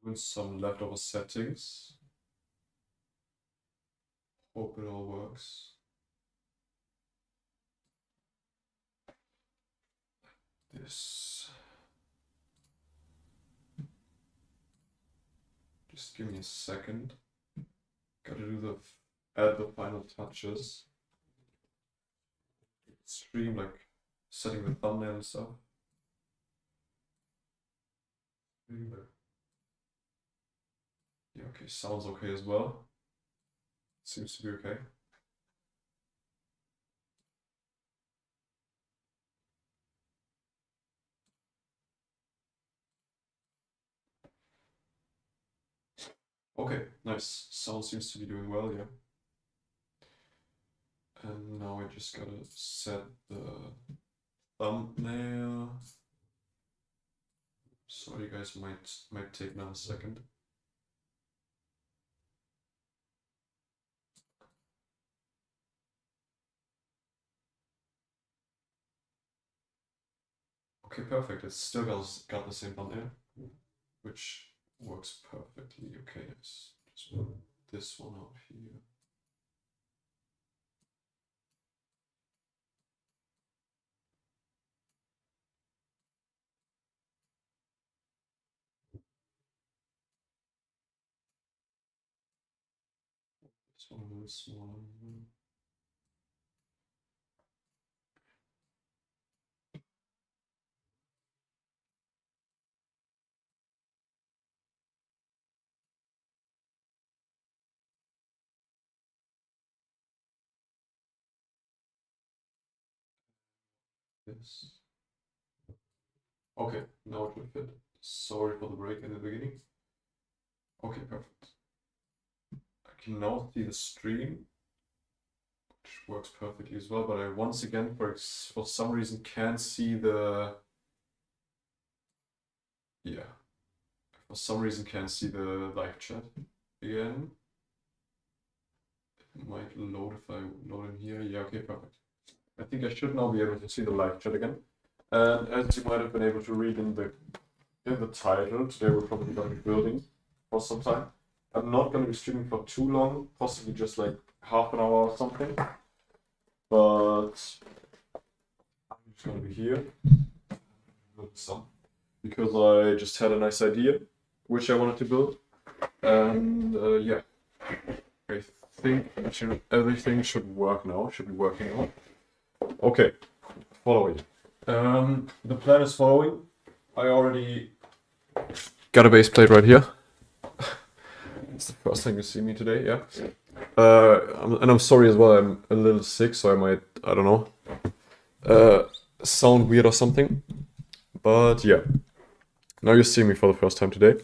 Doing some leftover settings. Hope it all works. This. Just give me a second. Gotta do add the final touches. Stream, like setting the thumbnail and stuff. Yeah, okay, sounds okay as well. Seems to be okay. Okay, nice. Sound seems to be doing well, yeah. And now I just gotta set the thumbnail. Sorry guys, might take now a second. Okay, perfect. It's still got the same thumbnail, which works perfectly. Okay, let's just put this one out here. This one a little smaller. This. Okay, now it will fit. Sorry for the break in the beginning. Okay, perfect. I can now see the stream, which works perfectly as well, but I once again, for some reason, can't see the... Yeah. For some reason, can't see the live chat again. It might load if I load in here. Yeah, okay, perfect. I think I should now be able to see the live chat again. And as you might have been able to read in the title, today we're probably going to be building for some time. I'm not going to be streaming for too long, possibly just like half an hour or something. But I'm just going to be here because I just had a nice idea which I wanted to build. And yeah, I think everything should work now, should be working now. Okay, following. The plan is following. I already got a base plate right here. It's the first time you see me today, yeah. And I'm sorry as well, I'm a little sick, so I might, I don't know, sound weird or something. But yeah, now you see me for the first time today.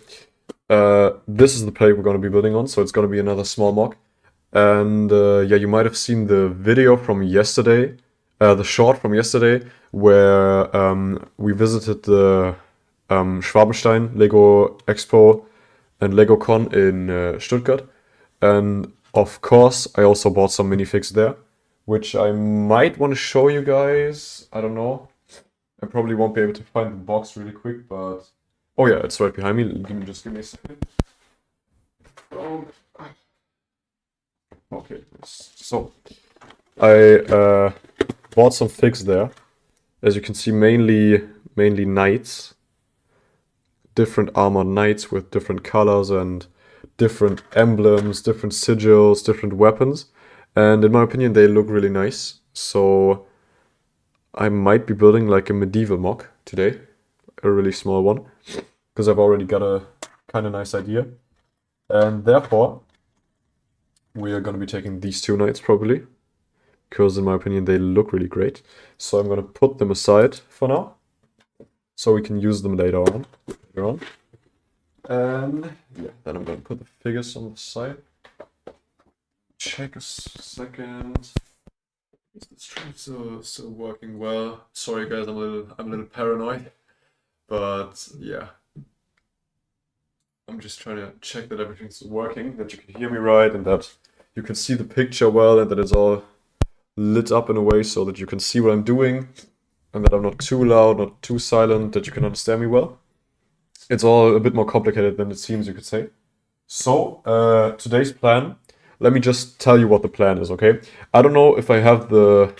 This is the plate we're going to be building on, so it's going to be another small mock. And yeah, you might have seen the video from yesterday, the short from yesterday, where we visited the Schwabenstein Lego Expo and Lego Con in Stuttgart. And of course, I also bought some minifigs there, which I might want to show you guys. I don't know. I probably won't be able to find the box really quick, but... Oh yeah, it's right behind me. Just give me a second. Oh. Okay, so I bought some figs there. As you can see, mainly knights. Different armored knights with different colors and different emblems, different sigils, different weapons. And in my opinion, they look really nice. So I might be building like a medieval mock today, a really small one, because I've already got a kind of nice idea. And therefore, we are going to be taking these two knights probably, because in my opinion, they look really great. So I'm going to put them aside for now, so we can use them later on. And yeah, then I'm going to put the figures on the side. Check a second. Is the stream still working well? Sorry guys, I'm a little paranoid, but yeah. I'm just trying to check that everything's working, that you can hear me right, and that you can see the picture well, and that it's all lit up in a way so that you can see what I'm doing, and that I'm not too loud, not too silent, that you can understand me well. It's all a bit more complicated than it seems, you could say. So, today's plan, let me just tell you what the plan is, okay? I don't know if I have the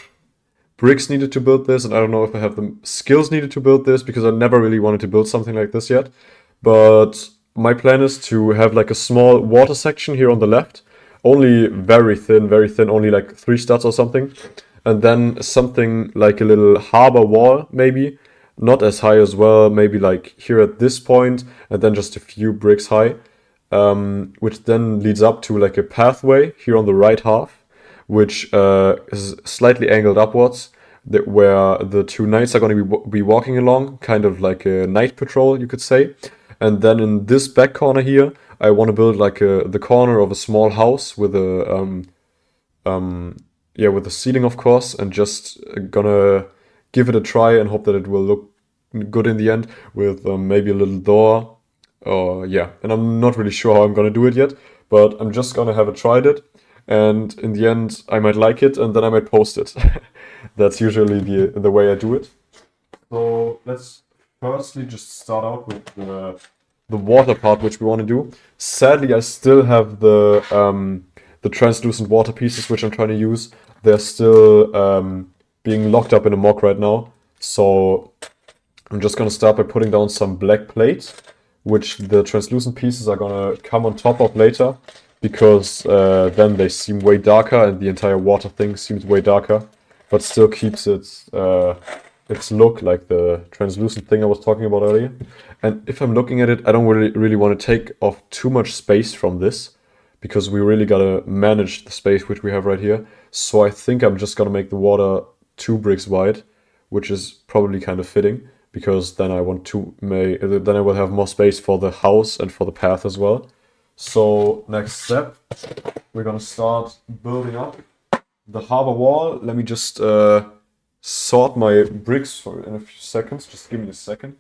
bricks needed to build this, and I don't know if I have the skills needed to build this, because I never really wanted to build something like this yet. But my plan is to have like a small water section here on the left, only very thin, only like 3 studs or something. And then something like a little harbor wall, maybe, not as high as well, maybe like here at this point, and then just a few bricks high, which then leads up to like a pathway here on the right half, which is slightly angled upwards, where the 2 knights are going to be walking along, kind of like a night patrol, you could say. And then in this back corner here, I want to build like the corner of a small house with a yeah, with the ceiling, of course, and just gonna give it a try and hope that it will look good in the end with maybe a little door. Or yeah, and I'm not really sure how I'm gonna do it yet, but I'm just gonna have a try at it, and in the end, I might like it, and then I might post it. That's usually the way I do it. So let's firstly just start out with the water part, which we want to do. Sadly, I still have the translucent water pieces, which I'm trying to use. They're still being locked up in a mock right now. So I'm just gonna start by putting down some black plates, which the translucent pieces are gonna come on top of later, because then they seem way darker and the entire water thing seems way darker, but still keeps its look like the translucent thing I was talking about earlier. And if I'm looking at it, I don't really want to take off too much space from this, because we really gotta manage the space which we have right here. So I think I'm just gonna make the water 2 bricks wide, which is probably kind of fitting, because then I want to then I will have more space for the house and for the path as well. So next step, we're gonna start building up the harbor wall. Let me just sort my bricks in a few seconds. Just give me a second.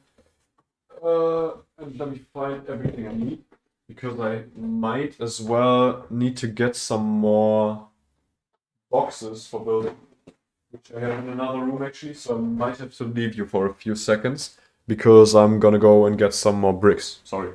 And let me find everything I need, because I might as well need to get some more boxes for building, which I have in another room actually, so I might have to leave you for a few seconds, because I'm gonna go and get some more bricks. Sorry.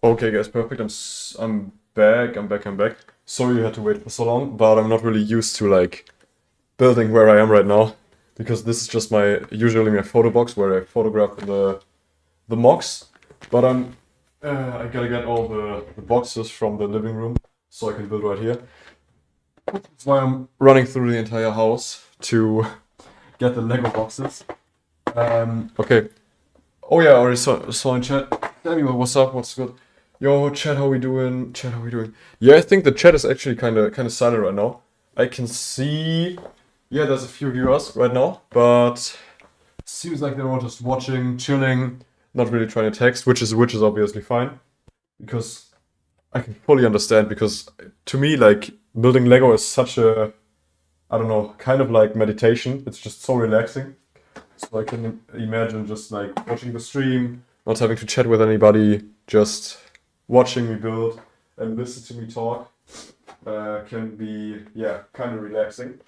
Okay, guys, perfect. I'm back. I'm back. Sorry you had to wait for so long, but I'm not really used to like building where I am right now, because this is just usually my photo box where I photograph the Mocs. But I gotta get all the boxes from the living room so I can build right here. That's why I'm running through the entire house to get the Lego boxes. Okay. Oh yeah, I already saw in chat. Samuel, what's up? What's good? Yo, chat, how we doing? Chat, how we doing? Yeah, I think the chat is actually kind of silent right now. I can see, yeah, there's a few viewers right now, but seems like they're all just watching, chilling, not really trying to text, which is obviously fine, because I can fully understand. Because to me, like, building Lego is such a, I don't know, kind of like meditation. It's just so relaxing. So I can imagine just like watching the stream, not having to chat with anybody, just watching me build and listen to me talk can be, yeah, kind of relaxing.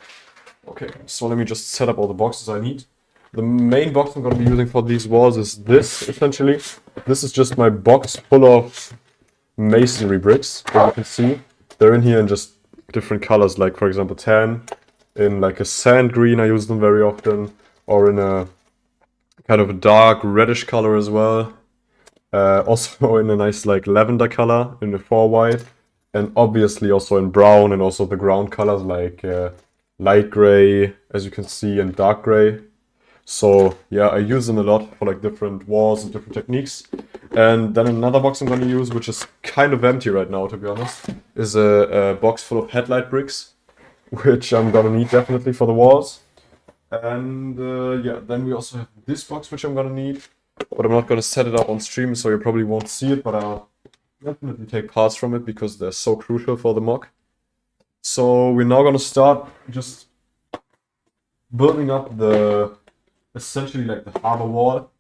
Okay, so let me just set up all the boxes I need. The main box I'm going to be using for these walls is this, essentially. This is just my box full of masonry bricks, as you can see. They're in here in just different colors, like for example tan, in like a sand green, I use them very often, or in a kind of a dark reddish color as well. Also in a nice like lavender color, in a 4 white, and obviously also in brown, and also the ground colors like light gray, as you can see, and dark gray. So yeah, I use them a lot for like different walls and different techniques. And then another box I'm going to use, which is kind of empty right now to be honest, is a box full of headlight bricks, which I'm going to need definitely for the walls. And yeah, then we also have this box which I'm going to need, but I'm not going to set it up on stream, so you probably won't see it, but I'll definitely take parts from it because they're so crucial for the mock. So we're now going to start just building up the essentially like the harbor wall,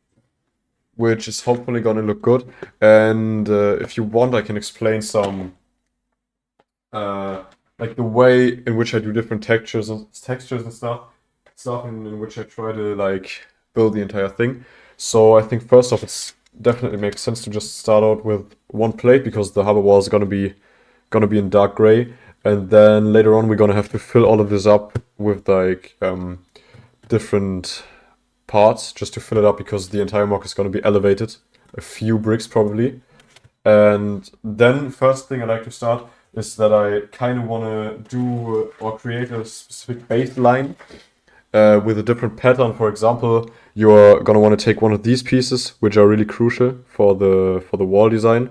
which is hopefully going to look good. And if you want, I can explain some like the way in which I do different textures and stuff in which I try to like build the entire thing. So I think first off, it's definitely makes sense to just start out with one plate because the harbor wall is gonna be in dark gray, and then later on we're gonna have to fill all of this up with like different parts just to fill it up because the entire mock is gonna be elevated a few bricks probably. And then first thing I like to start is that I kind of want to do or create a specific baseline with a different pattern. For example, you're gonna want to take one of these pieces, which are really crucial for the wall design,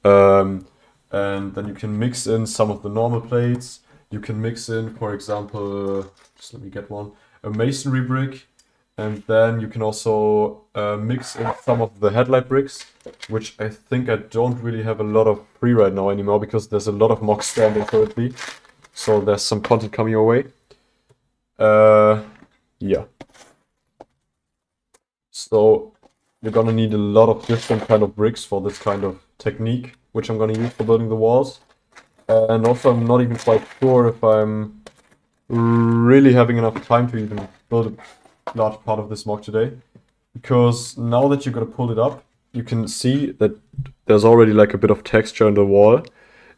and then you can mix in some of the normal plates. You can mix in, for example, just let me get one, a masonry brick, and then you can also mix in some of the headlight bricks, which I think I don't really have a lot of free right now anymore because there's a lot of mocks standing currently, so there's some content coming your way. Yeah. So you're gonna need a lot of different kind of bricks for this kind of technique, which I'm gonna use for building the walls. And also I'm not even quite sure if I'm really having enough time to even build a large part of this mock today. Because now that you're gonna pull it up, you can see that there's already like a bit of texture in the wall.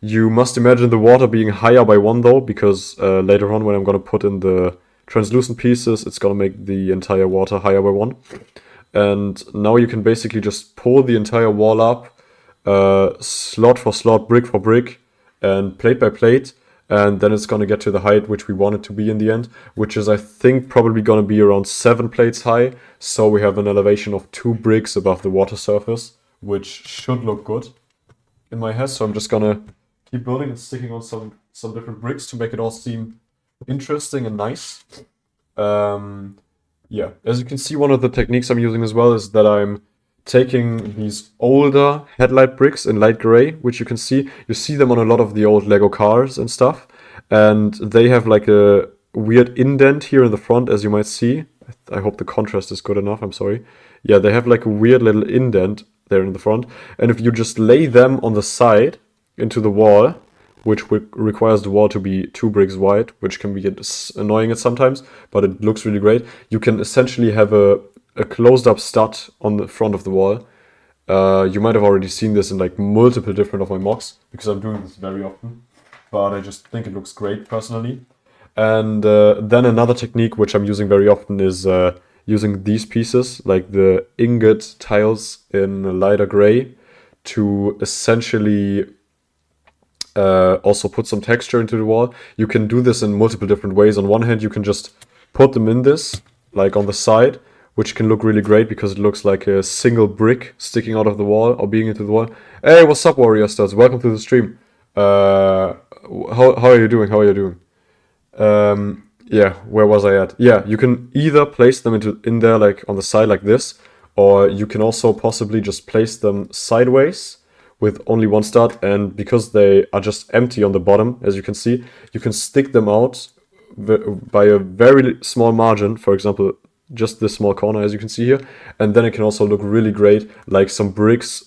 You must imagine the water being higher by 1 though, because later on when I'm gonna put in the translucent pieces, it's gonna make the entire water higher by 1. And now you can basically just pull the entire wall up, slot for slot, brick for brick, and plate by plate, and then it's gonna get to the height which we want it to be in the end, which is I think probably gonna be around 7 plates high, so we have an elevation of 2 bricks above the water surface, which should look good in my head. So I'm just gonna keep building and sticking on some different bricks to make it all seem interesting and nice. Yeah, as you can see, one of the techniques I'm using as well is that I'm taking these older headlight bricks in light gray, which you see them on a lot of the old Lego cars and stuff, and they have like a weird indent here in the front, as you might see. I hope the contrast is good enough, I'm sorry. Yeah, they have like a weird little indent there in the front, and if you just lay them on the side into the wall, which requires the wall to be 2 bricks wide, which can be annoying at sometimes, but it looks really great. You can essentially have a closed up stud on the front of the wall. You might have already seen this in like multiple different of my mocks, because I'm doing this very often, but I just think it looks great personally. And then another technique which I'm using very often is using these pieces, like the ingot tiles in lighter gray, to essentially also put some texture into the wall. You can do this in multiple different ways. On one hand, you can just put them in this, like on the side, which can look really great because it looks like a single brick sticking out of the wall or being into the wall. Hey, what's up, Warrior Studs? Welcome to the stream. How are you doing? How are you doing? Yeah, where was I at? Yeah, you can either place them in there like on the side like this, or you can also possibly just place them sideways with only one stud, and because they are just empty on the bottom, as you can see, you can stick them out by a very small margin, for example just this small corner as you can see here, and then it can also look really great, like some bricks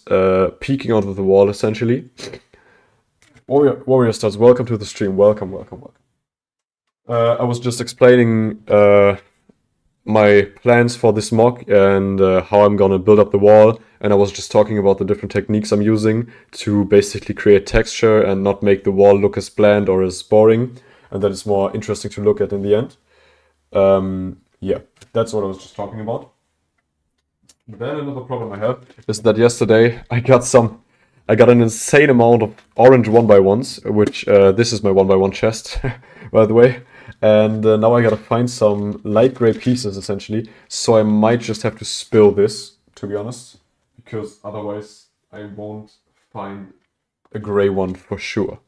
peeking out of the wall essentially. Warrior Stars, welcome to the stream. Welcome. I was just explaining my plans for this mock and how I'm gonna build up the wall, and I was just talking about the different techniques I'm using to basically create texture and not make the wall look as bland or as boring, and that it's more interesting to look at in the end. Yeah, that's what I was just talking about. Then another problem I have is that yesterday I got an insane amount of orange 1x1s, which this is my 1x1 chest, by the way. And now I gotta find some light gray pieces essentially, so I might just have to spill this, to be honest, because otherwise I won't find a gray one for sure.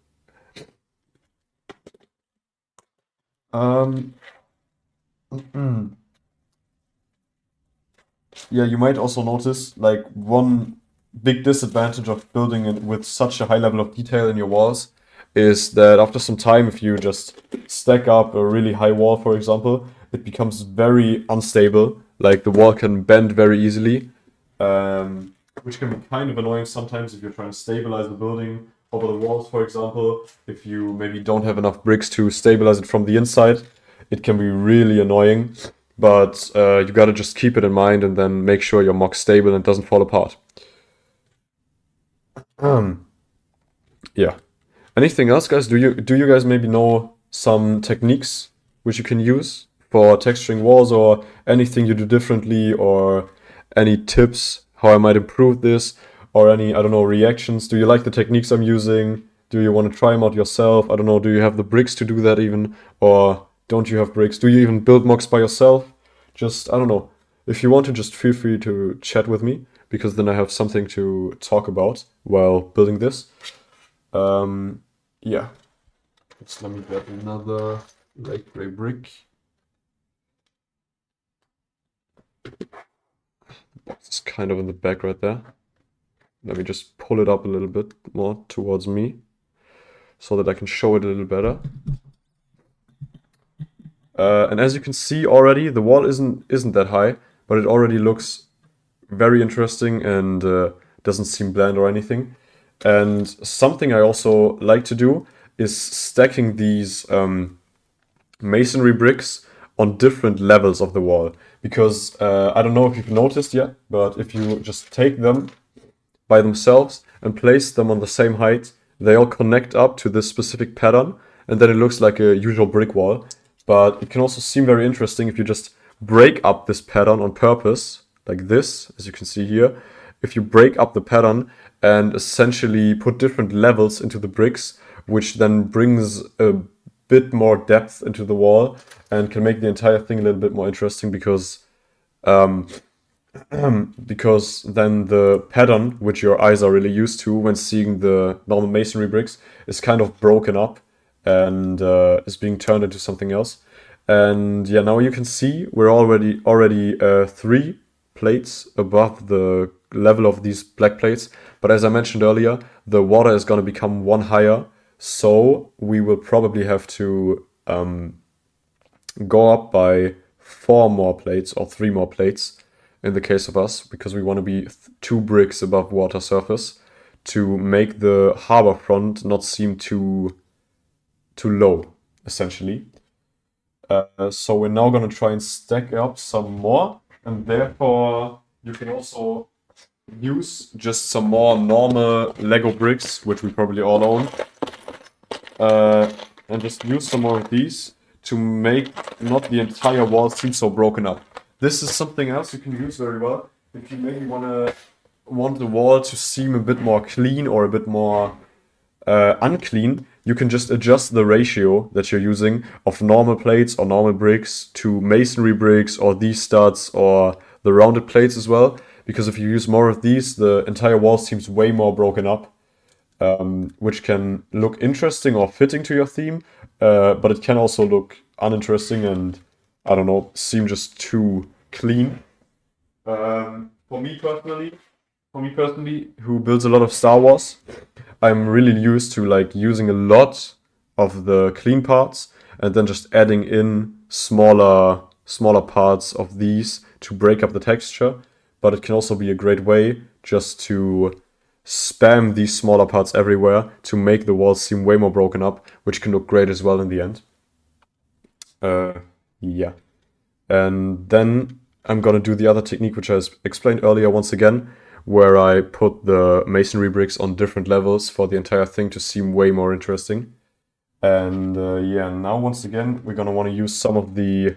Yeah, you might also notice like one big disadvantage of building it with such a high level of detail in your walls is that after some time, if you just stack up a really high wall, for example, it becomes very unstable. Like the wall can bend very easily, which can be kind of annoying sometimes if you're trying to stabilize the building over the walls, for example. If you maybe don't have enough bricks to stabilize it from the inside, it can be really annoying. But you gotta just keep it in mind and then make sure your mock's stable and doesn't fall apart. Yeah. Anything else, guys? Do you guys maybe know some techniques which you can use for texturing walls, or anything you do differently, or any tips how I might improve this, or any, I don't know, reactions? Do you like the techniques I'm using? Do you want to try them out yourself? I don't know, do you have the bricks to do that even? Or don't you have bricks? Do you even build mocks by yourself? Just, I don't know. If you want to, just feel free to chat with me, because then I have something to talk about while building this. Yeah. Just let me get another light gray brick. The box is kind of in the back right there. Let me just pull it up a little bit more towards me so that I can show it a little better. And as you can see already, the wall isn't that high, but it already looks very interesting and doesn't seem bland or anything. And something I also like to do is stacking these masonry bricks on different levels of the wall. Because I don't know if you've noticed yet, but if you just take them by themselves and place them on the same height, they all connect up to this specific pattern, and then it looks like a usual brick wall. But it can also seem very interesting if you just break up this pattern on purpose, like this, as you can see here. If you break up the pattern and essentially put different levels into the bricks, which then brings a bit more depth into the wall and can make the entire thing a little bit more interesting, because because then the pattern, which your eyes are really used to when seeing the normal masonry bricks, is kind of broken up and is being turned into something else. And yeah, now you can see we're already 3 plates above the level of these black plates. But as I mentioned earlier, the water is going to become 1 higher, so we will probably have to go up by 4 more plates or 3 more plates in the case of us, because we want to be 2 bricks above water surface to make the harbor front not seem too low, essentially. So we're now going to try and stack up some more, and therefore you can also use just some more normal Lego bricks, which we probably all own, and just use some more of these to make not the entire wall seem so broken up. This is something else you can use very well if you maybe want the wall to seem a bit more clean or a bit more unclean. You can just adjust the ratio that you're using of normal plates or normal bricks to masonry bricks or these studs or the rounded plates as well. Because if you use more of these, the entire wall seems way more broken up, which can look interesting or fitting to your theme, but it can also look uninteresting and, I don't know, seem just too clean. For me personally, who builds a lot of Star Wars, I'm really used to like using a lot of the clean parts and then just adding in smaller smaller parts of these to break up the texture, but it can also be a great way just to spam these smaller parts everywhere to make the walls seem way more broken up, which can look great as well in the end. Yeah. And then I'm gonna do the other technique, which I explained earlier once again, where I put the masonry bricks on different levels for the entire thing to seem way more interesting. And yeah, now once again, we're gonna want to use some of the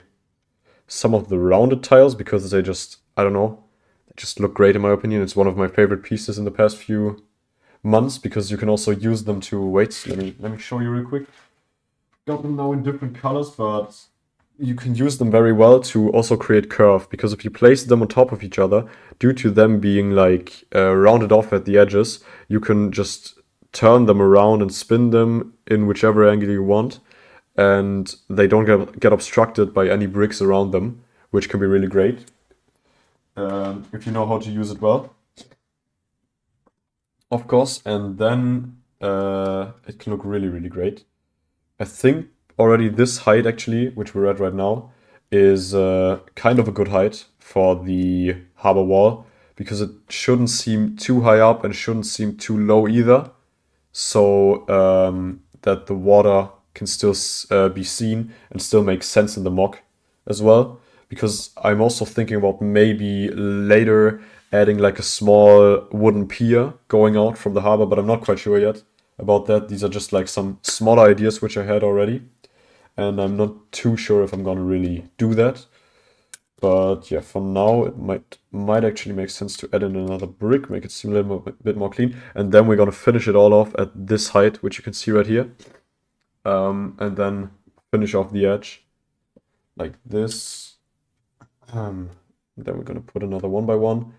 rounded tiles because they just, I don't know, they just look great in my opinion. It's one of my favorite pieces in the past few months because you can also use them to, wait, let me show you real quick. Got them now in different colors, but you can use them very well to also create curve, because if you place them on top of each other, due to them being like rounded off at the edges, you can just turn them around and spin them in whichever angle you want, and they don't get obstructed by any bricks around them, which can be really great if you know how to use it well, of course. And then it can look really, really great. I think already this height actually, which we're at right now, is kind of a good height for the harbor wall, because it shouldn't seem too high up and shouldn't seem too low either, so that the water can still be seen and still make sense in the mock as well. Because I'm also thinking about maybe later adding like a small wooden pier going out from the harbor, but I'm not quite sure yet about that. These are just like some smaller ideas which I had already, and I'm not too sure if I'm gonna really do that. But yeah, for now it might actually make sense to add in another brick, make it seem a little bit more clean, and then we're gonna finish it all off at this height, which you can see right here, and then finish off the edge like this. Then we're gonna put another one by one.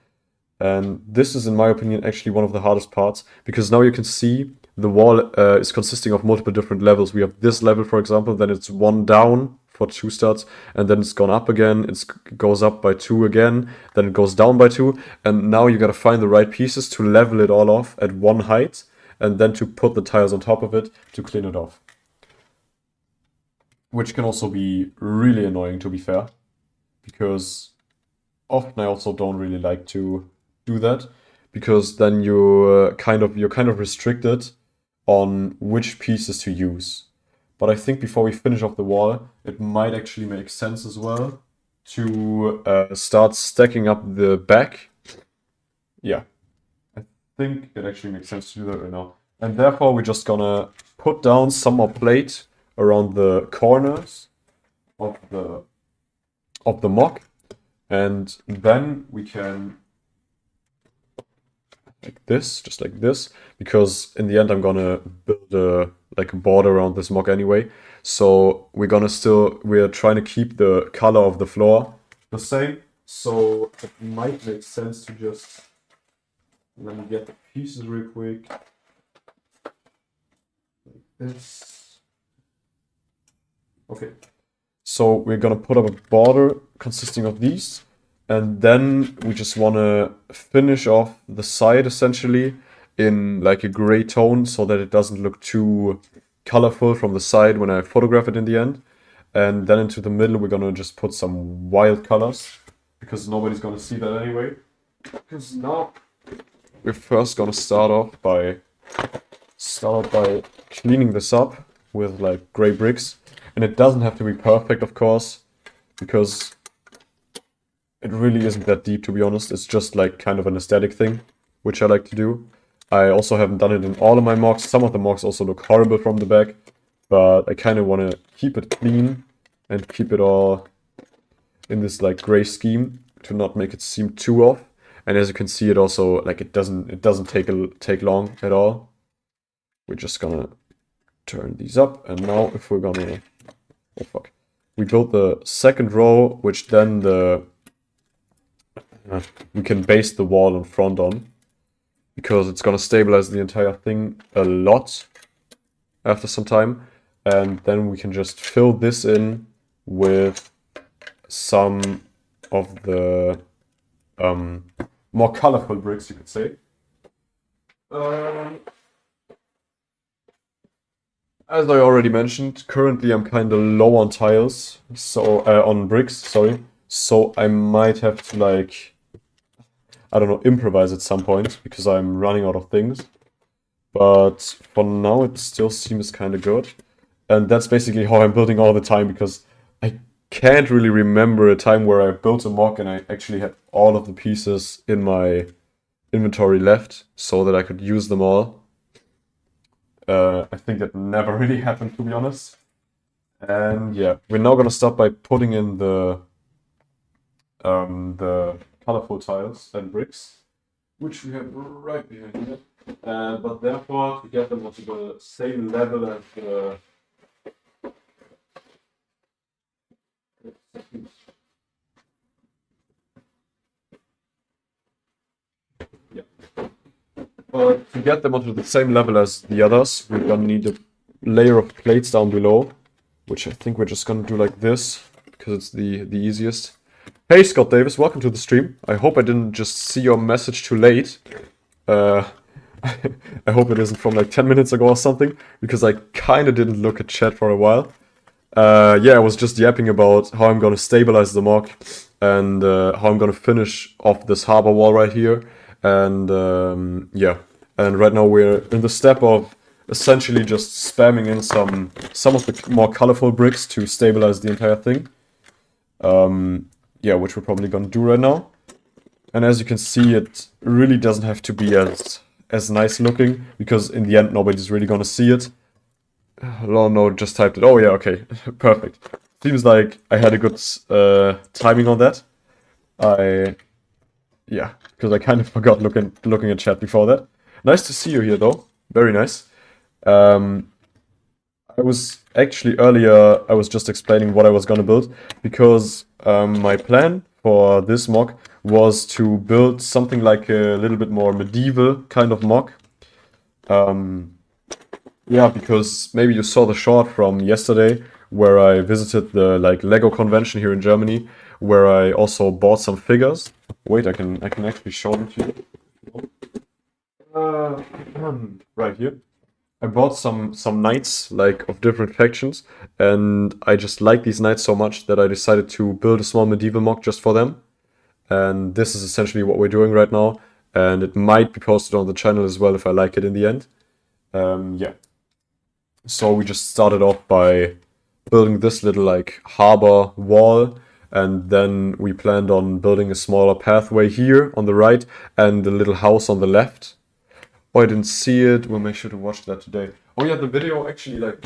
And this is, in my opinion, actually one of the hardest parts, because now you can see the wall is consisting of multiple different levels. We have this level, for example, then it's one down for 2 studs, and then it's gone up again, it goes up by 2 again, then it goes down by 2, and now you gotta find the right pieces to level it all off at one height, and then to put the tiles on top of it to clean it off. Which can also be really annoying, to be fair, because often I also don't really like to do that, because then you're kind of restricted on which pieces to use. But I think before we finish off the wall, it might actually make sense as well to start stacking up the back. Yeah, I think it actually makes sense to do that right now. And therefore we're just gonna put down some more plate around the corners of the mock, and then we can like this, just like this, because in the end I'm gonna build a border around this mock anyway. So we're trying to keep the color of the floor the same. So it might make sense to just, let me get the pieces real quick, like this. Okay. So we're gonna put up a border consisting of these, and then we just wanna finish off the side essentially in like a gray tone, so that it doesn't look too colorful from the side when I photograph it in the end. And then into the middle we're gonna just put some wild colors, because nobody's gonna see that anyway. Because now we're first gonna start off by cleaning this up with like gray bricks. And it doesn't have to be perfect, of course, because it really isn't that deep, to be honest. It's just like kind of an aesthetic thing, which I like to do. I also haven't done it in all of my mocks. Some of the mocks also look horrible from the back, but I kind of want to keep it clean and keep it all in this like gray scheme to not make it seem too off. And as you can see, it also like it doesn't take long at all. We're just gonna turn these up, and now if we're gonna, oh fuck, we built the second row, which then we can base the wall in front on, because it's gonna stabilize the entire thing a lot after some time. And then we can just fill this in with some of the more colorful bricks, you could say. As I already mentioned, currently I'm kind of low on tiles, so on bricks, sorry. So I might have to like, I don't know, improvise at some point because I'm running out of things. But for now it still seems kind of good. And that's basically how I'm building all the time because I can't really remember a time where I built a mock and I actually had all of the pieces in my inventory left so that I could use them all. I think that never really happened, to be honest. And yeah, we're now gonna start by putting in the colorful tiles and bricks, which we have right behind here. But therefore, to get them onto the same level as the yeah. But to get them onto the same level as the others, we're gonna need a layer of plates down below, which I think we're just gonna do like this because it's the easiest. Hey Scott Davis, welcome to the stream. I hope I didn't just see your message too late. I hope it isn't from like 10 minutes ago or something, because I kind of didn't look at chat for a while. Yeah, I was just yapping about how I'm gonna stabilize the mock and how I'm gonna finish off this harbor wall right here. And yeah, and right now we're in the step of essentially just spamming in some of the more colorful bricks to stabilize the entire thing. Yeah, which we're probably gonna do right now. And as you can see, it really doesn't have to be as nice looking, because in the end nobody's really gonna see it. Oh no, just typed it. Oh yeah, okay, perfect. Seems like I had a good timing on that. Yeah, because I kind of forgot looking at chat before that. Nice to see you here though, very nice. I was actually earlier, I was just explaining what I was gonna build, because my plan for this mock was to build something like a little bit more medieval kind of mock. Yeah, because maybe you saw the short from yesterday where I visited the like Lego convention here in Germany, where I also bought some figures. Wait, I can actually show them to you. Right here. I bought some knights like of different factions, and I just like these knights so much that I decided to build a small medieval mock just for them. And this is essentially what we're doing right now, and it might be posted on the channel as well if I like it in the end. Yeah. So we just started off by building this little like harbor wall, and then we planned on building a smaller pathway here on the right and a little house on the left. Oh, I didn't see it. We'll make sure to watch that today. Oh yeah, the video actually like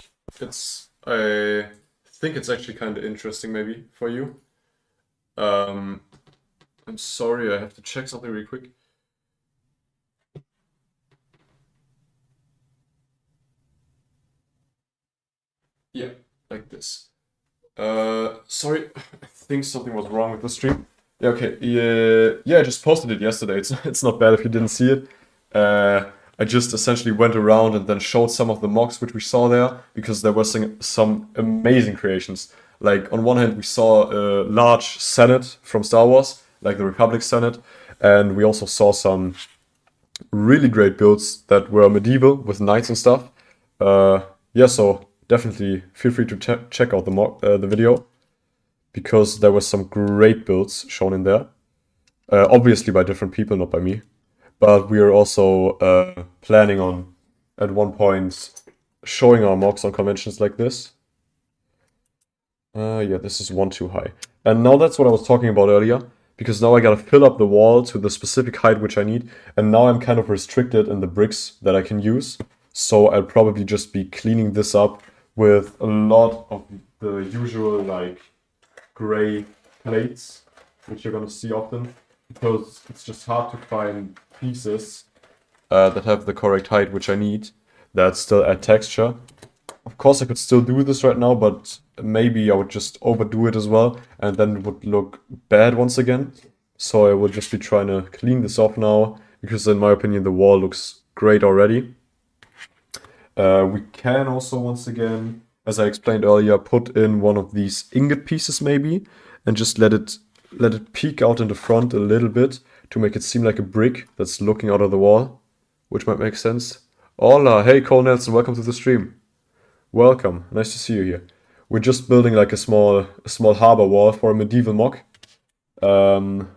I think it's actually kind of interesting maybe for you. I'm sorry, I have to check something really quick. Yeah, like this. Sorry, I think something was wrong with the stream. Yeah, okay. Yeah, I just posted it yesterday. It's not bad if you didn't see it. I just essentially went around and then showed some of the mocks which we saw there, because there were some amazing creations. Like on one hand, we saw a large Senate from Star Wars, like the Republic Senate, and we also saw some really great builds that were medieval with knights and stuff. Yeah, so definitely feel free to check out the video, because there were some great builds shown in there. Obviously by different people, not by me. But we are also planning on, at one point, showing our mocks on conventions like this. Yeah, this is one too high. And now that's what I was talking about earlier, because now I gotta fill up the wall to the specific height which I need, and now I'm kind of restricted in the bricks that I can use. So I'll probably just be cleaning this up with a lot of the usual like gray plates, which you're gonna see often, because it's just hard to find pieces that have the correct height which I need, that still add texture. Of course I could still do this right now, but maybe I would just overdo it as well, and then it would look bad once again. So I will just be trying to clean this off now, because in my opinion the wall looks great already. We can also, once again, as I explained earlier, put in one of these ingot pieces maybe, and just let it peek out in the front a little bit to make it seem like a brick that's looking out of the wall, which might make sense. Hola, hey Cole Nelson, welcome to the stream. welcome. Nice to see you here. We're just building like a small harbor wall for a medieval mock,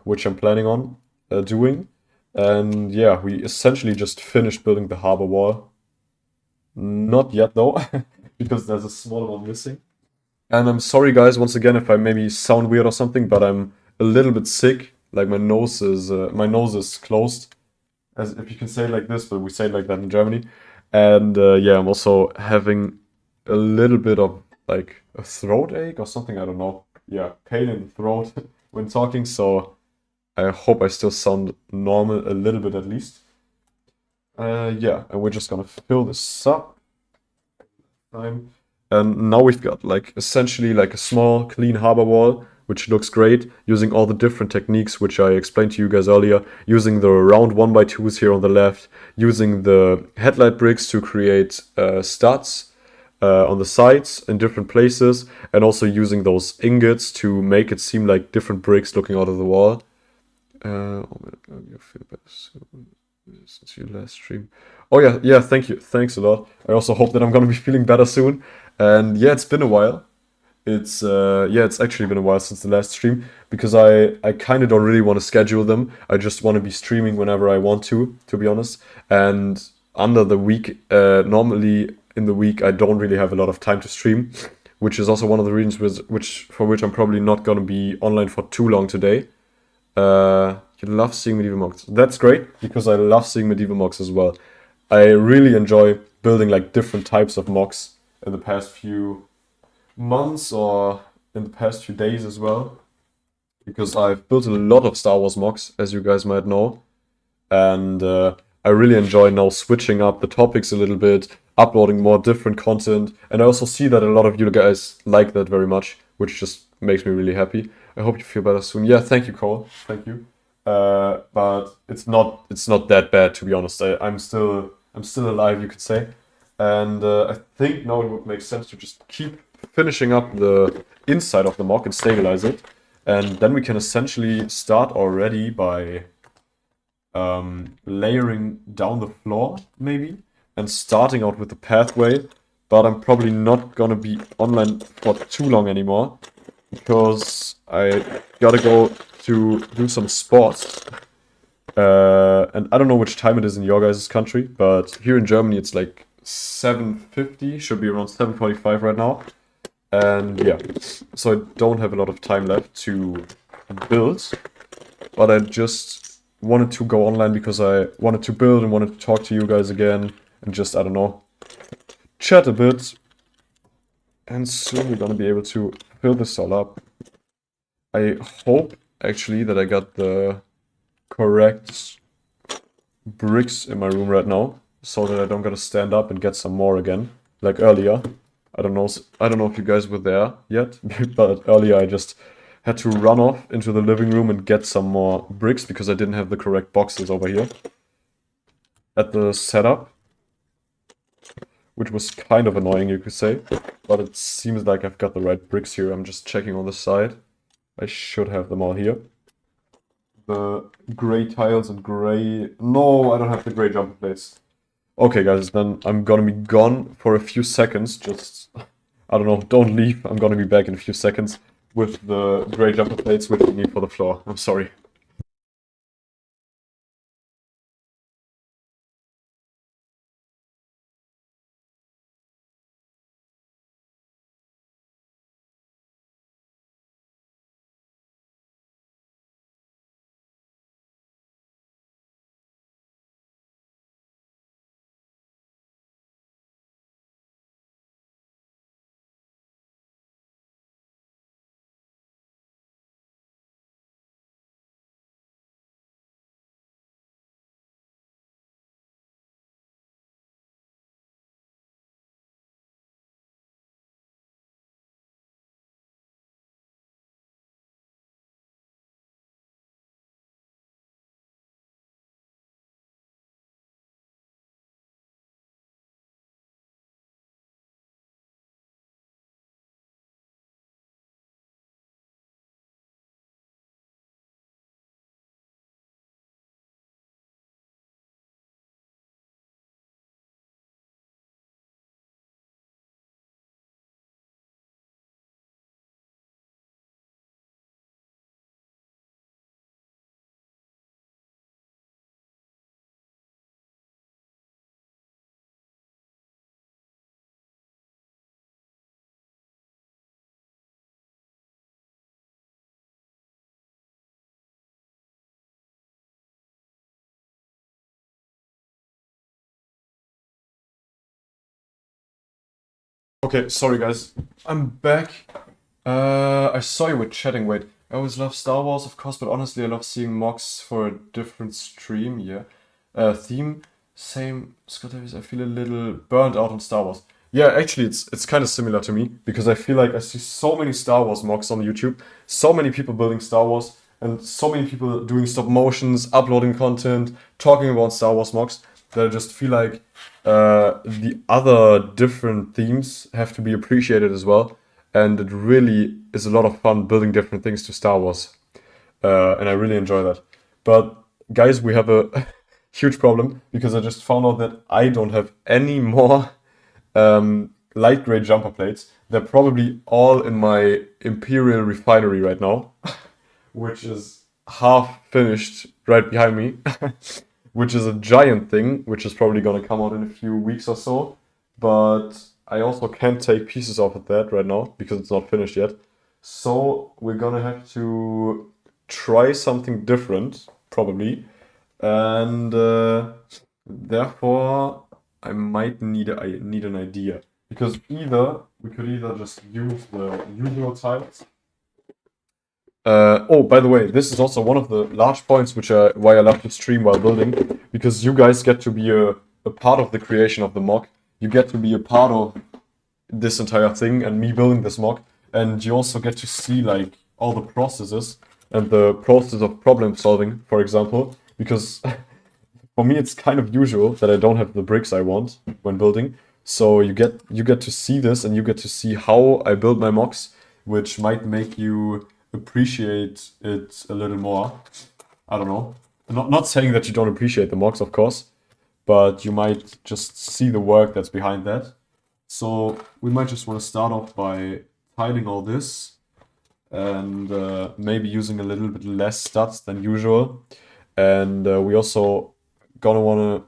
which I'm planning on doing. And yeah, we essentially just finished building the harbor wall. Not yet though, because there's a small one missing. And I'm sorry guys once again if I maybe sound weird or something, but I'm a little bit sick. Like my nose is closed, as if you can say it like this, but we say it like that in Germany. And yeah, I'm also having a little bit of like a throat ache or something. I don't know. Yeah, pain in the throat when talking. So I hope I still sound normal a little bit at least. Yeah, and we're just gonna fill this up. Time. And now we've got like essentially like a small clean harbor wall, which looks great using all the different techniques which I explained to you guys earlier, using the round 1x2s here on the left, using the headlight bricks to create studs on the sides in different places, and also using those ingots to make it seem like different bricks looking out of the wall. You feel better soon since your last stream. Oh yeah, yeah, thank you. Thanks a lot. I also hope that I'm gonna be feeling better soon. And yeah, it's been a while. It's actually been a while since the last stream because I kind of don't really want to schedule them. I just want to be streaming whenever I want to be honest. And under the week, normally in the week, I don't really have a lot of time to stream, which is also one of the reasons for which I'm probably not gonna be online for too long today. You love seeing medieval mocks. That's great because I love seeing medieval mocks as well. I really enjoy building like different types of mocks in the past few months or in the past few days as well. Because I've built a lot of Star Wars mocks, as you guys might know. And I really enjoy now switching up the topics a little bit, uploading more different content. And I also see that a lot of you guys like that very much, which just makes me really happy. I hope you feel better soon. Yeah, thank you, Cole. Thank you. But it's not that bad to be honest. I'm still alive, you could say. And I think now it would make sense to just keep finishing up the inside of the mock and stabilize it. And then we can essentially start already by layering down the floor, maybe, and starting out with the pathway. But I'm probably not gonna be online for too long anymore because I gotta go to do some sports. And I don't know which time it is in your guys' country, but here in Germany it's like 7:50, should be around 7:45 right now. And yeah, so I don't have a lot of time left to build, but I just wanted to go online because I wanted to build and wanted to talk to you guys again and just, I don't know, chat a bit. And soon we're gonna be able to fill this all up. I hope actually that I got the correct bricks in my room right now so that I don't gotta stand up and get some more again like earlier. I don't know if you guys were there yet, but earlier I just had to run off into the living room and get some more bricks because I didn't have the correct boxes over here at the setup, which was kind of annoying, you could say. But it seems like I've got the right bricks here. I'm just checking on the side. I should have them all here. The gray tiles and gray... No, I don't have the gray jumper plates. Okay, guys, then I'm gonna be gone for a few seconds. Just, I don't know, don't leave. I'm gonna be back in a few seconds with the gray jumper plates which we need for the floor. I'm sorry. Okay, sorry guys. I'm back. I saw you were chatting. Wait, I always love Star Wars, of course, but honestly, I love seeing Mocs for a different stream. Yeah, theme, same. Scott Davis. I feel a little burnt out on Star Wars. Yeah, actually, it's kind of similar to me because I feel like I see so many Star Wars Mocs on YouTube, so many people building Star Wars, and so many people doing stop motions, uploading content, talking about Star Wars Mocs that I just feel like the other different themes have to be appreciated as well. And it really is a lot of fun building different things to Star Wars. And I really enjoy that. But guys, we have a huge problem because I just found out that I don't have any more light gray jumper plates. They're probably all in my Imperial refinery right now, which is half finished right behind me, which is a giant thing, which is probably gonna come out in a few weeks or so. But I also can't take pieces off of that right now because it's not finished yet. So we're gonna have to try something different, probably. And therefore, I might need an idea. Because we could either just use the usual tiles. Oh, by the way, this is also one of the large points why I love to stream while building, because you guys get to be a part of the creation of the mock. You get to be a part of this entire thing and me building this mock, and you also get to see like all the processes and the process of problem solving, for example, because for me it's kind of usual that I don't have the bricks I want when building. So you get to see this and you get to see how I build my mocks, which might make you appreciate it a little more. I don't know. Not saying that you don't appreciate the mocks, of course, but you might just see the work that's behind that. So we might just want to start off by tiling all this and maybe using a little bit less studs than usual. And we also gonna want to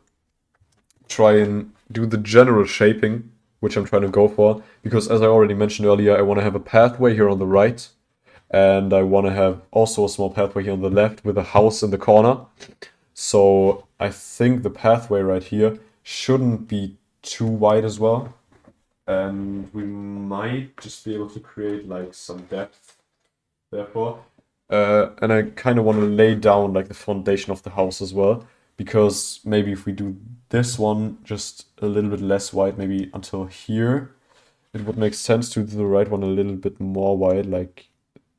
try and do the general shaping, which I'm trying to go for, because as I already mentioned earlier, I want to have a pathway here on the right, and I want to have also a small pathway here on the left with a house in the corner. So I think the pathway right here shouldn't be too wide as well. And we might just be able to create like some depth, therefore. And I kind of want to lay down like the foundation of the house as well, because maybe if we do this one just a little bit less wide, maybe until here, it would make sense to do the right one a little bit more wide, like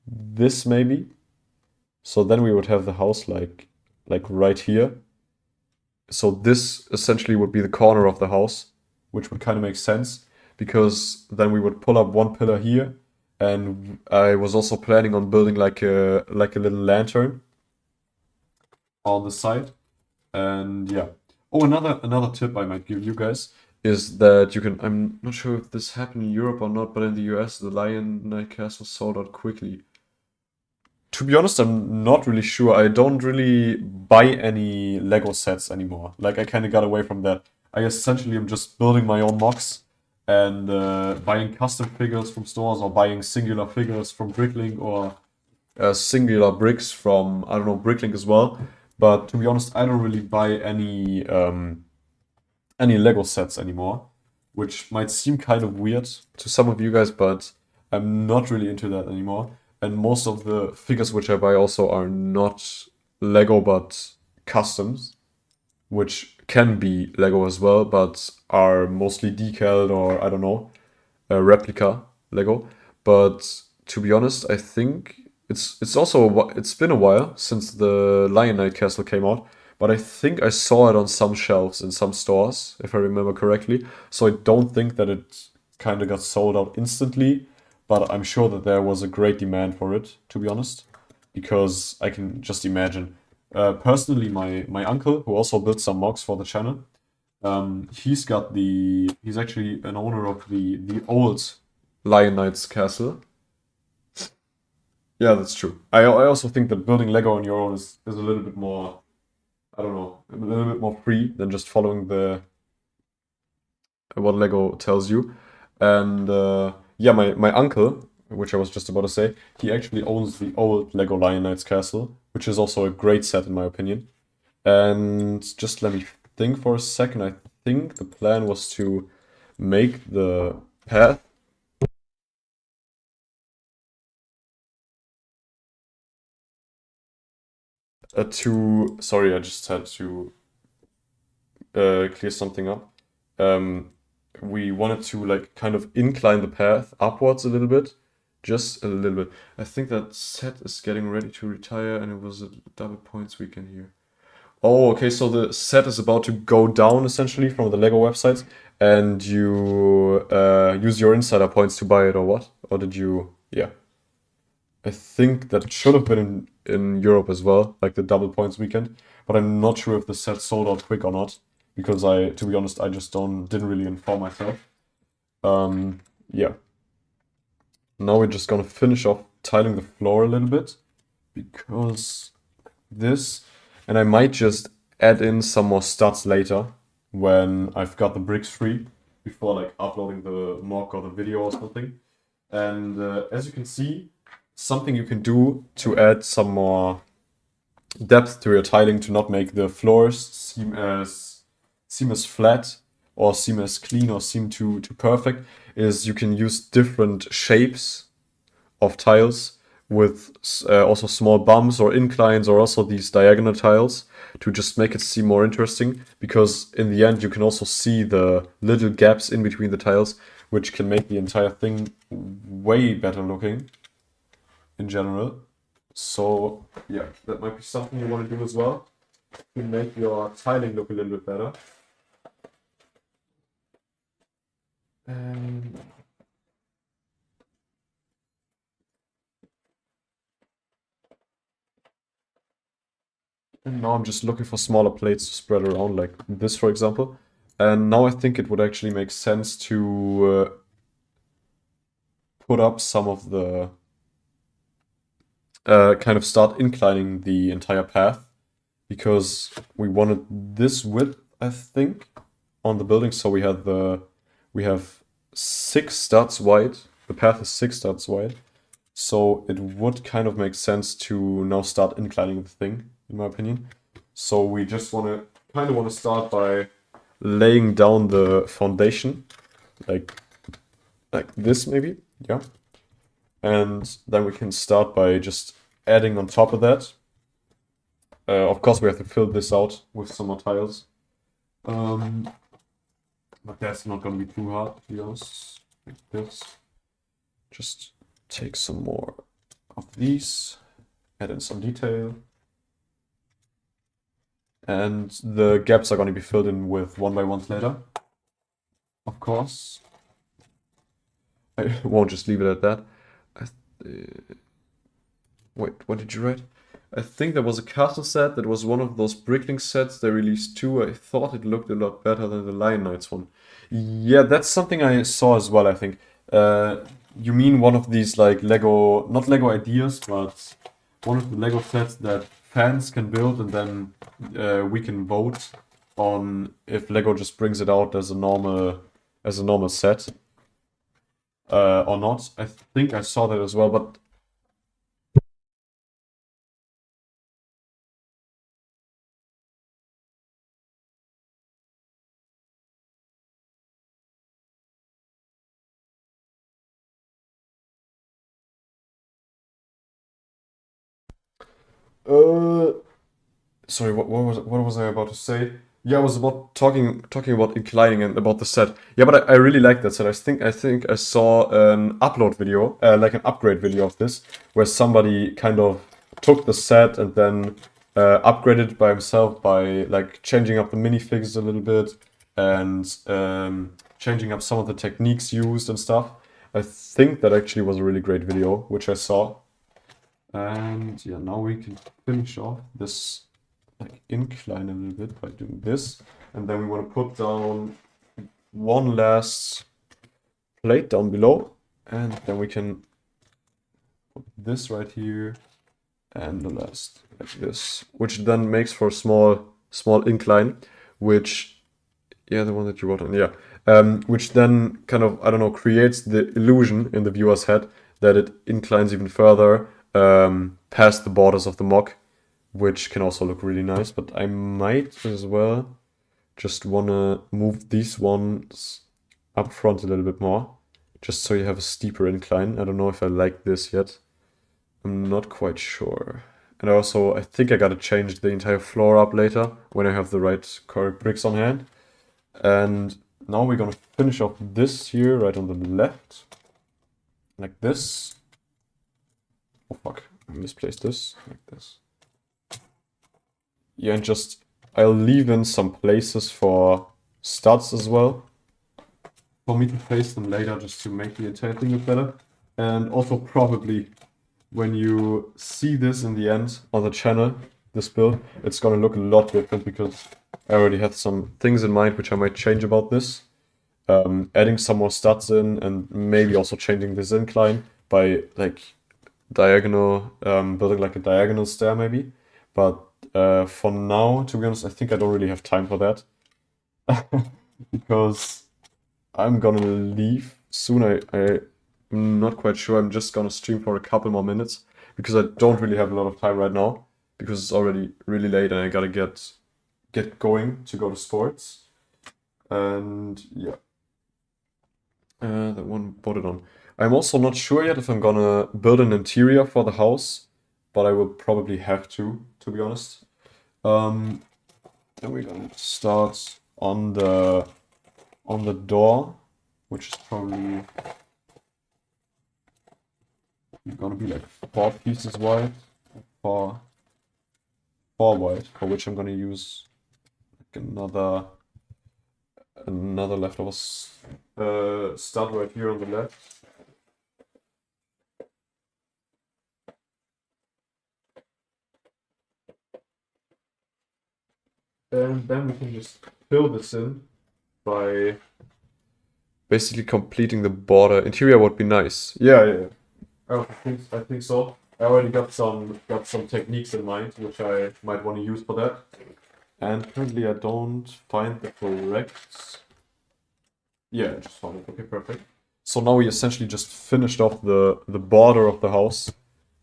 this maybe. So then we would have the house like right here. So this essentially would be the corner of the house, which would kind of make sense, because then we would pull up one pillar here, and I was also planning on building like a little lantern on the side. And yeah. Oh, another tip I might give you guys is that you can, I'm not sure if this happened in Europe or not, but in the US, the Lion Knight Castle sold out quickly. To be honest, I'm not really sure. I don't really buy any Lego sets anymore. Like, I kind of got away from that. I essentially am just building my own mocks and buying custom figures from stores, or buying singular figures from Bricklink, or singular bricks from, I don't know, Bricklink as well. But to be honest, I don't really buy any Lego sets anymore, which might seem kind of weird to some of you guys, but I'm not really into that anymore. And most of the figures which I buy also are not Lego but customs, which can be Lego as well, but are mostly decaled, or I don't know, a replica Lego. But to be honest, I think it's been a while since the Lion Knight Castle came out, but I think I saw it on some shelves in some stores, if I remember correctly. So I don't think that it kind of got sold out instantly, but I'm sure that there was a great demand for it, to be honest, because I can just imagine. Personally, my uncle, who also built some mocks for the channel, he's actually an owner of the old Lion Knight's castle. Yeah, that's true. I also think that building Lego on your own is a little bit more, I don't know, a little bit more free than just following what Lego tells you. And yeah, my uncle, which I was just about to say, he actually owns the old Lego Lion Knight's castle, which is also a great set in my opinion. And just let me think for a second. I think the plan was to make the path. Sorry, I just had to clear something up. Um, we wanted to like kind of incline the path upwards a little bit, just a little bit. I think that set is getting ready to retire, and it was a double points weekend here. Oh, okay, so the set is about to go down essentially from the Lego websites, and you use your insider points to buy it, or what? Or did you? Yeah. I think that should have been in Europe as well, like the double points weekend. But I'm not sure if the set sold out quick or not, because to be honest, I just didn't really inform myself. Yeah. Now we're just gonna finish off tiling the floor a little bit, because this, and I might just add in some more studs later when I've got the bricks free, before like uploading the mock or the video or something. And as you can see, something you can do to add some more depth to your tiling to not make the floors seem as flat or seem as clean or seem too perfect is you can use different shapes of tiles with also small bumps or inclines or also these diagonal tiles to just make it seem more interesting, because in the end you can also see the little gaps in between the tiles, which can make the entire thing way better looking in general. So yeah, that might be something you want to do as well to make your tiling look a little bit better. And now I'm just looking for smaller plates to spread around, like this, for example. And now I think it would actually make sense to put up some of the kind of start inclining the entire path, because we wanted this width, I think, on the building. So we have 6 studs wide. The path is 6 studs wide. So it would kind of make sense to now start inclining the thing, in my opinion. So we just want to start by laying down the foundation, like this maybe, yeah. And then we can start by just adding on top of that. Of course, we have to fill this out with some more tiles. But that's not going to be too hard, to be honest. Like this. Just take some more of these, add in some detail. And the gaps are going to be filled in with 1x1s later, of course. I won't just leave it at that. Wait, what did you write? I think there was a castle set that was one of those Brickling sets they released too. I thought it looked a lot better than the Lion Knights one. Yeah, that's something I saw as well, I think. You mean one of these like Lego, not Lego ideas, but one of the Lego sets that fans can build, and then we can vote on if Lego just brings it out as a normal set or not. I think I saw that as well, but sorry, what was I about to say? Yeah, I was about talking about inclining and about the set. Yeah, but I really like that set. I think I saw an upload video, like an upgrade video of this, where somebody kind of took the set and then upgraded it by himself by like changing up the minifigs a little bit and changing up some of the techniques used and stuff. I think that actually was a really great video, which I saw. And yeah, now we can finish off this like incline a little bit by doing this. And then we want to put down one last plate down below. And then we can put this right here and the last like this, which then makes for a small incline, which, yeah, the one that you wrote on, yeah. Which then kind of, I don't know, creates the illusion in the viewer's head that it inclines even further past the borders of the mock, which can also look really nice. But I might as well just want to move these ones up front a little bit more, just so you have a steeper incline. I don't know if I like this yet. I'm not quite sure. And also, I think I gotta change the entire floor up later when I have the right correct bricks on hand. And now we're gonna finish off this here, right on the left. Like this. Oh fuck, I misplaced this. Like this. Yeah, and just, I'll leave in some places for studs as well. For me to place them later, just to make the entire thing look better. And also probably when you see this in the end on the channel, this build, it's gonna look a lot different because I already had some things in mind which I might change about this. Adding some more studs in and maybe also changing this incline by like diagonal, building like a diagonal stair maybe. But for now, to be honest, I think I don't really have time for that. Because I'm gonna leave soon. I'm not quite sure. I'm just gonna stream for a couple more minutes because I don't really have a lot of time right now because it's already really late and I gotta get going to go to sports. And yeah, that one put it on. I'm also not sure yet if I'm gonna build an interior for the house, but I will probably have to be honest. Then we're gonna start on the door, which is probably gonna be like 4 pieces wide, four wide, for which I'm gonna use like another leftover stud right here on the left. And then we can just fill this in by basically completing the border. Interior would be nice. Yeah. I think so. I already got some techniques in mind which I might want to use for that. And currently I don't find the correct. Yeah, I just found it. Okay, perfect. So now we essentially just finished off the border of the house,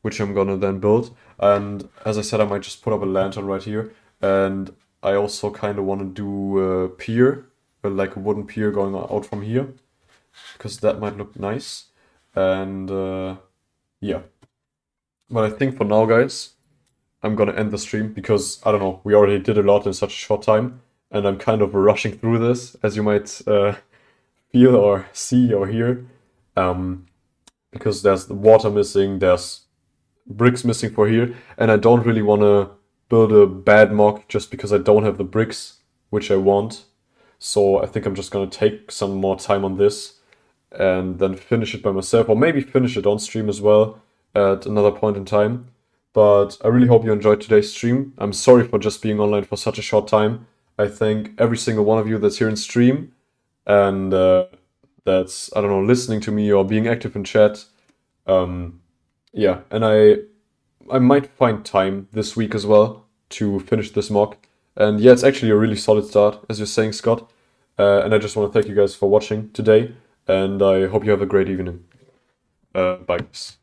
which I'm gonna then build. And as I said, I might just put up a lantern right here. And I also kind of want to do a pier, like a wooden pier going out from here, because that might look nice. And yeah. But I think for now, guys, I'm gonna end the stream because, I don't know, we already did a lot in such a short time. And I'm kind of rushing through this, as you might feel or see or hear. Because there's the water missing, there's bricks missing for here. And I don't really want to build a bad mock just because I don't have the bricks which I want. So I think I'm just gonna take some more time on this and then finish it by myself, or maybe finish it on stream as well at another point in time. But I really hope you enjoyed today's stream. I'm sorry for just being online for such a short time. I thank every single one of you that's here in stream and that's, I don't know, listening to me or being active in chat. Yeah, and I might find time this week as well to finish this mock. And yeah, it's actually a really solid start, as you're saying, Scott. And I just want to thank you guys for watching today. And I hope you have a great evening. Bye, guys.